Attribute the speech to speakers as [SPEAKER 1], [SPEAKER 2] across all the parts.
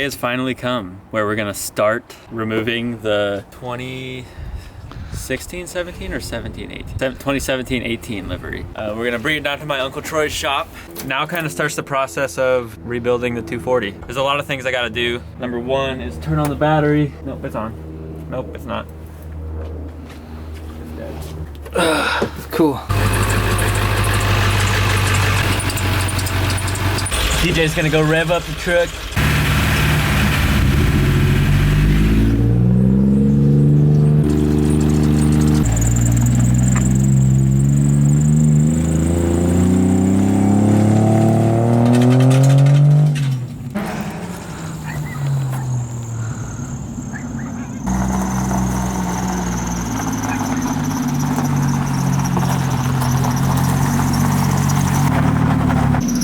[SPEAKER 1] has finally come where we're gonna start removing the 2016-17 or 17-18? 2017-18 livery. We're gonna bring it down to my Uncle Troy's shop. Now kind of starts the process of rebuilding the 240. There's a lot of things I gotta do. Number one is turn on the battery. Nope, it's on. Nope, it's not. It's dead.
[SPEAKER 2] Cool.
[SPEAKER 1] DJ's gonna go rev up the truck.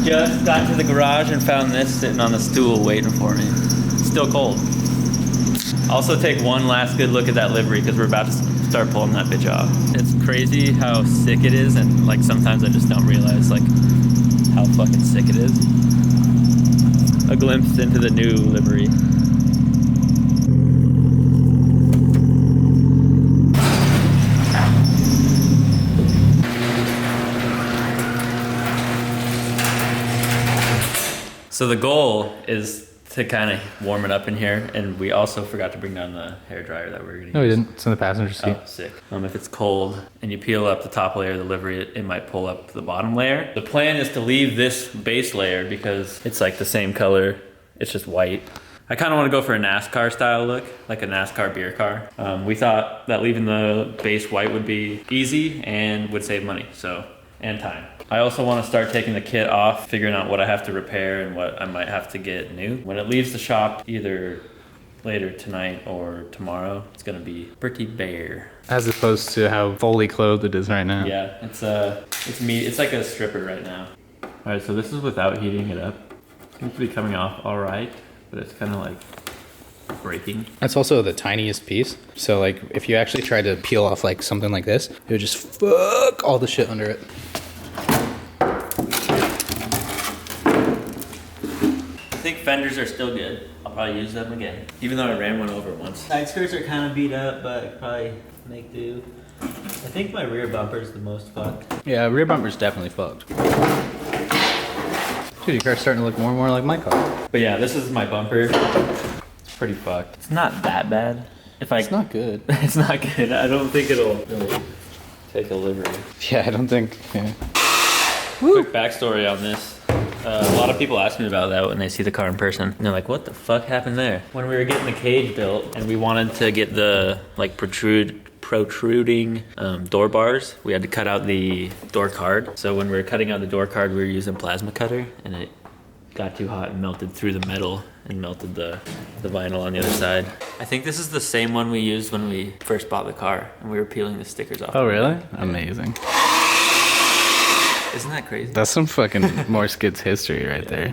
[SPEAKER 1] Just got to the garage and found this sitting on the stool waiting for me. Still cold. Also take one last good look at that livery because we're about to start pulling that bitch off. It's crazy how sick it is, and like sometimes I just don't realize like how fucking sick it is. A glimpse into the new livery. So the goal is to kind of warm it up in here, and we also forgot to bring down the hairdryer that we're gonna use.
[SPEAKER 2] No, we didn't. It's in the passenger seat.
[SPEAKER 1] Oh, sick. If it's cold and you peel up the top layer of the livery, it might pull up the bottom layer. The plan is to leave this base layer because it's like the same color. It's just white. I kind of want to go for a NASCAR style look, like a NASCAR beer car. We thought that leaving the base white would be easy and would save money, and time. I also want to start taking the kit off, figuring out what I have to repair and what I might have to get new. When it leaves the shop, either later tonight or tomorrow, it's gonna be pretty bare.
[SPEAKER 2] As opposed to how fully clothed it is right now.
[SPEAKER 1] Yeah, it's like a stripper right now. All right, so this is without heating it up. It seems to be coming off all right, but it's kind of like breaking.
[SPEAKER 2] That's also the tiniest piece. So like if you actually tried to peel off like something like this, it would just fuck all the shit under it.
[SPEAKER 1] I think fenders are still good. I'll probably use them again, even though I ran one over once. Side skirts are kind of beat up, but I could probably make do. I think my rear bumper is the most fucked.
[SPEAKER 2] Yeah, rear bumper's definitely fucked. Dude, your car's starting to look more and more like my car.
[SPEAKER 1] But yeah, this is my bumper. It's pretty fucked. It's not that bad.
[SPEAKER 2] It's not good.
[SPEAKER 1] It's not good. I don't think it'll really take a livery.
[SPEAKER 2] Yeah, I don't think. Yeah.
[SPEAKER 1] Quick backstory on this. A lot of people ask me about that when they see the car in person. And they're like, what the fuck happened there? When we were getting the cage built and we wanted to get the like protruding door bars, we had to cut out the door card. So when we were cutting out the door card, we were using plasma cutter, and it got too hot and melted through the metal and melted the vinyl on the other side. I think this is the same one we used when we first bought the car and we were peeling the stickers off.
[SPEAKER 2] Oh, really? Amazing.
[SPEAKER 1] Isn't that crazy?
[SPEAKER 2] That's some fucking more Skids history right there.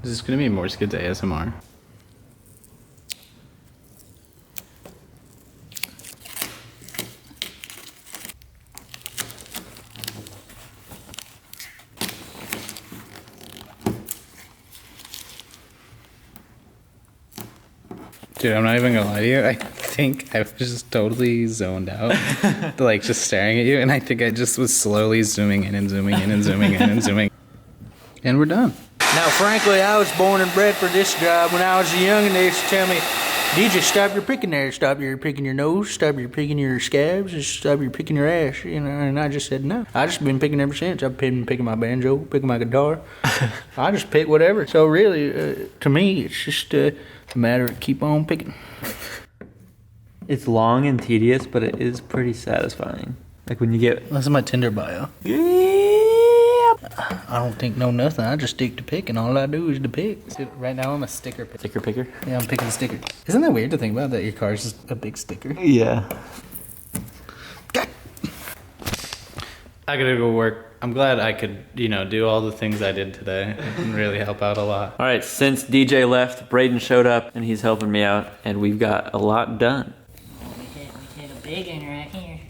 [SPEAKER 2] Is this gonna be more Skids ASMR? Dude, I'm not even gonna lie to you. I think I was just totally zoned out, like just staring at you, and I think I just was slowly zooming in and zooming in and zooming in and zooming. And we're done.
[SPEAKER 3] Now, frankly, I was born and bred for this job. When I was young, and they used to tell me, DJ, stop your picking there. Stop your picking your nose. Stop your picking your scabs. Just stop your picking your ass. You know, and I just said no. I just been picking ever since. I've been picking my banjo, picking my guitar. I just pick whatever. So really, to me, it's just a matter of keep on picking.
[SPEAKER 1] It's long and tedious, but it is pretty satisfying. Like when you get...
[SPEAKER 3] That's my Tinder bio. I don't think no nothing. I just stick to picking. All I do is to pick.
[SPEAKER 2] Dude, right now I'm a sticker picker.
[SPEAKER 1] Sticker picker?
[SPEAKER 2] Yeah, I'm picking stickers. Isn't that weird to think about that your car's just a big sticker?
[SPEAKER 1] Yeah.
[SPEAKER 2] I gotta go work. I'm glad I could, do all the things I did today and really help out a lot.
[SPEAKER 1] All right, since DJ left, Braden showed up and he's helping me out, and we've got a lot done.
[SPEAKER 4] We take a big one right here.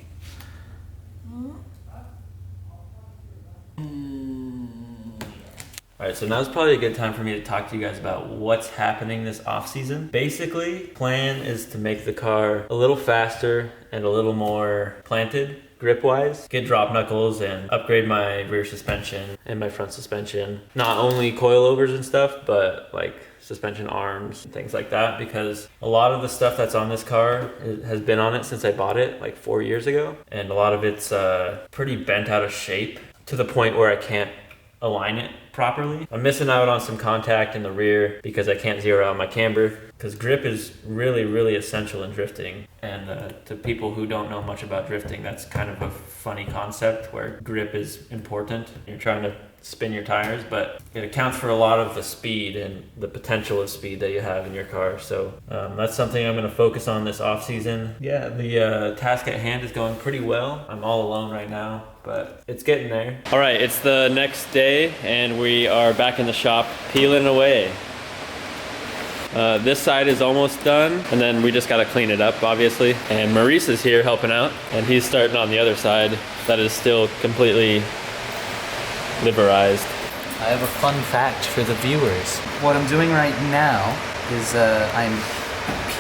[SPEAKER 1] All right, so now's probably a good time for me to talk to you guys about what's happening this off season. Basically, plan is to make the car a little faster and a little more planted grip-wise, get drop knuckles and upgrade my rear suspension and my front suspension. Not only coilovers and stuff, but like suspension arms and things like that, because a lot of the stuff that's on this car has been on it since I bought it like 4 years ago, and a lot of it's pretty bent out of shape to the point where I can't align it properly. I'm missing out on some contact in the rear because I can't zero out my camber, because grip is really, really essential in drifting. And to people who don't know much about drifting, that's kind of a funny concept where grip is important. You're trying to spin your tires, but it accounts for a lot of the speed and the potential of speed that you have in your car. So that's something I'm going to focus on this off season. Yeah, the task at hand is going pretty well. I'm all alone right now, but it's getting there. All right, it's the next day and we are back in the shop peeling away. This side is almost done, and then we just got to clean it up, obviously. And Maurice is here helping out, and he's starting on the other side that is still completely liverized.
[SPEAKER 2] I have a fun fact for the viewers. What I'm doing right now is I'm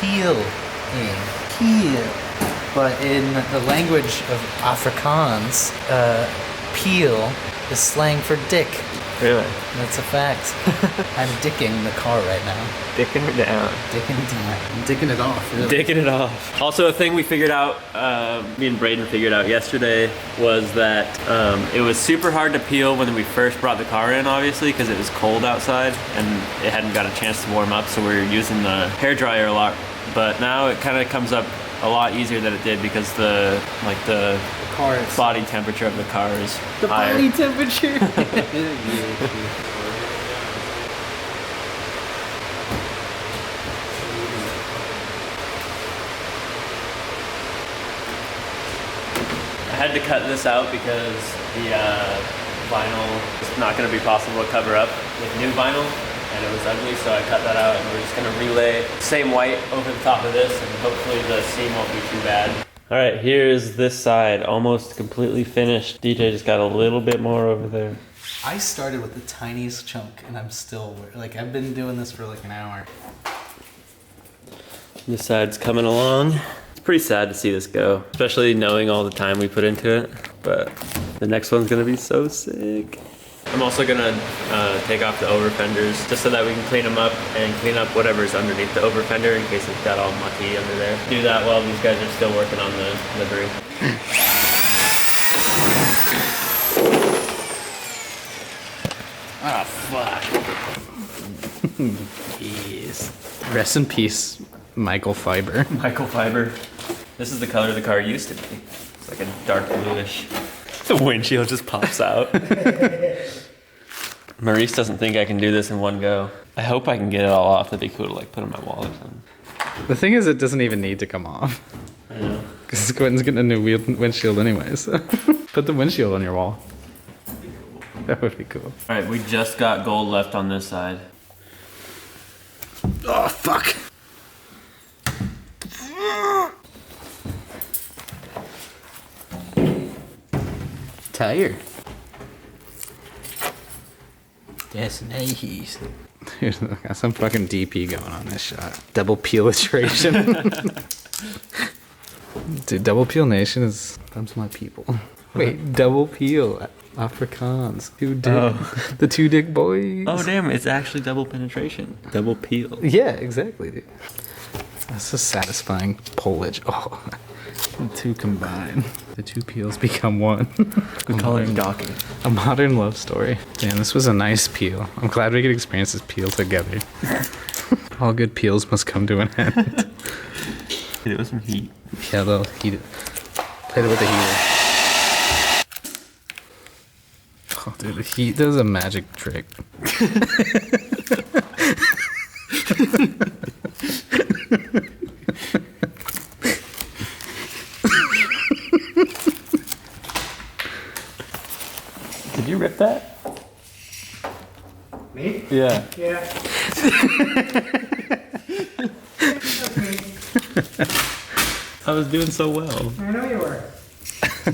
[SPEAKER 2] peeling. But in the language of Afrikaans, peel is slang for dick.
[SPEAKER 1] Really?
[SPEAKER 2] That's a fact. I'm dicking the car right now.
[SPEAKER 1] Dicking it down.
[SPEAKER 2] Dicking it down. I'm dicking it off, really.
[SPEAKER 1] Dicking it off. Also, a thing we figured out, me and Braden figured out yesterday, was that it was super hard to peel when we first brought the car in, obviously, because it was cold outside and it hadn't got a chance to warm up, so we were using the hairdryer a lot. But now it kind of comes up a lot easier than it did because the body temperature of the car is higher.
[SPEAKER 2] Body temperature.
[SPEAKER 1] I had to cut this out because the vinyl is not going to be possible to cover up with new vinyl, and it was ugly, so I cut that out, and we're just going to relay same white over the top of this, and hopefully the seam won't be too bad. All right, here's this side, almost completely finished. DJ just got a little bit more over there.
[SPEAKER 2] I started with the tiniest chunk, and I'm still, I've been doing this for like an hour.
[SPEAKER 1] This side's coming along. It's pretty sad to see this go, especially knowing all the time we put into it, but the next one's gonna be so sick. I'm also gonna take off the over fenders just so that we can clean them up and clean up whatever's underneath the over fender in case it's got all mucky under there. Do that while these guys are still working on the livery. Ah, fuck.
[SPEAKER 2] Jeez. Rest in peace, Michael Fiber.
[SPEAKER 1] Michael Fiber. This is the color the car used to be. It's like a dark bluish. The windshield just pops out. Maurice doesn't think I can do this in one go. I hope I can get it all off. That'd be cool to like put on my wall or something.
[SPEAKER 2] The thing is, it doesn't even need to come off.
[SPEAKER 1] I know.
[SPEAKER 2] Because Quentin's getting a new windshield anyway, so put the windshield on your wall. That would be cool.
[SPEAKER 1] All right, we just got gold left on this side.
[SPEAKER 2] Oh, fuck. Tired. That's nice. Dude, got some fucking DP going on this shot. Double peel iteration. Dude, double peel nation is thumbs my people. Wait, double peel Afrikaans. The two dick boys.
[SPEAKER 1] Oh damn, it's actually double penetration. Double peel.
[SPEAKER 2] Yeah, exactly, dude. That's a satisfying Polish. Oh, the two combine. The two peels become one.
[SPEAKER 1] We call it docking.
[SPEAKER 2] A modern love story. Man, this was a nice peel. I'm glad we could experience this peel together. All good peels must come to an end.
[SPEAKER 1] Hit it with some heat.
[SPEAKER 2] Yeah, they'll heat it. Played it with the heater. Oh, dude, the heat does a magic trick.
[SPEAKER 1] Did you rip that?
[SPEAKER 3] Me?
[SPEAKER 1] Yeah.
[SPEAKER 3] Yeah.
[SPEAKER 1] I was doing so well.
[SPEAKER 3] I know you were. I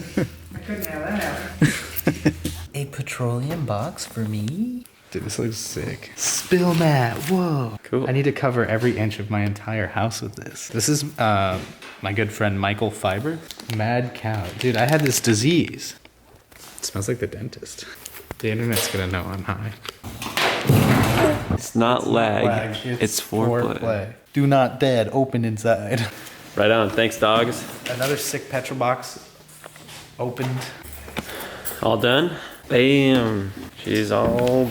[SPEAKER 3] couldn't have that happen.
[SPEAKER 2] A petroleum box for me? Dude, this looks sick. Spill mat, whoa.
[SPEAKER 1] Cool.
[SPEAKER 2] I need to cover every inch of my entire house with this. This is my good friend Michael Fiber. Mad cow. Dude, I had this disease. It smells like the dentist. The internet's gonna know I'm high.
[SPEAKER 1] It's not lag. It's foreplay.
[SPEAKER 2] Do not dead, open inside.
[SPEAKER 1] Right on. Thanks, dogs.
[SPEAKER 2] Another sick petrol box opened.
[SPEAKER 1] All done? Bam. She's all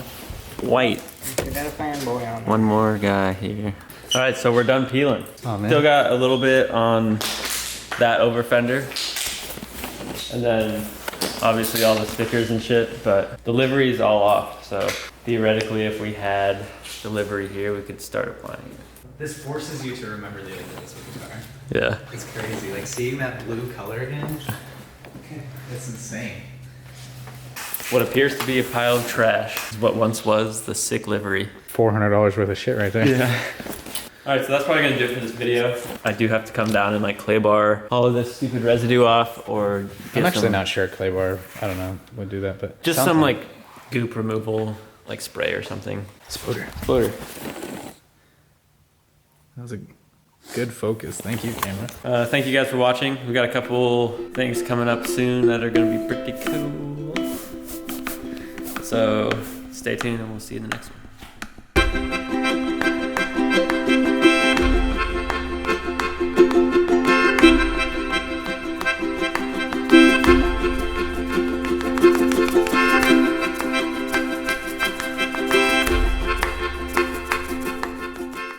[SPEAKER 1] white.
[SPEAKER 3] You got a fanboy on
[SPEAKER 1] One more guy here. All right, so we're done peeling.
[SPEAKER 2] Oh, man.
[SPEAKER 1] Still got a little bit on that over fender. And then obviously all the stickers and shit, but the livery is all off. So theoretically, if we had the livery here, we could start applying it.
[SPEAKER 2] This forces you to remember the elements of the car.
[SPEAKER 1] Yeah.
[SPEAKER 2] It's crazy. Like seeing that blue color again. That's insane.
[SPEAKER 1] What appears to be a pile of trash is what once was the sick livery.
[SPEAKER 2] $400 worth of shit right there.
[SPEAKER 1] Yeah. All right, so that's probably gonna do it for this video. I do have to come down and like clay bar all of this stupid residue off, or get
[SPEAKER 2] I'm actually
[SPEAKER 1] some,
[SPEAKER 2] not sure clay bar, I don't know, would do that, but
[SPEAKER 1] just some like goop removal, like spray or something.
[SPEAKER 2] Sploder.
[SPEAKER 1] Sploder.
[SPEAKER 2] That was a good focus. Thank you, camera.
[SPEAKER 1] Thank you guys for watching. We got a couple things coming up soon that are gonna be pretty cool. So stay tuned and we'll see you in the next one.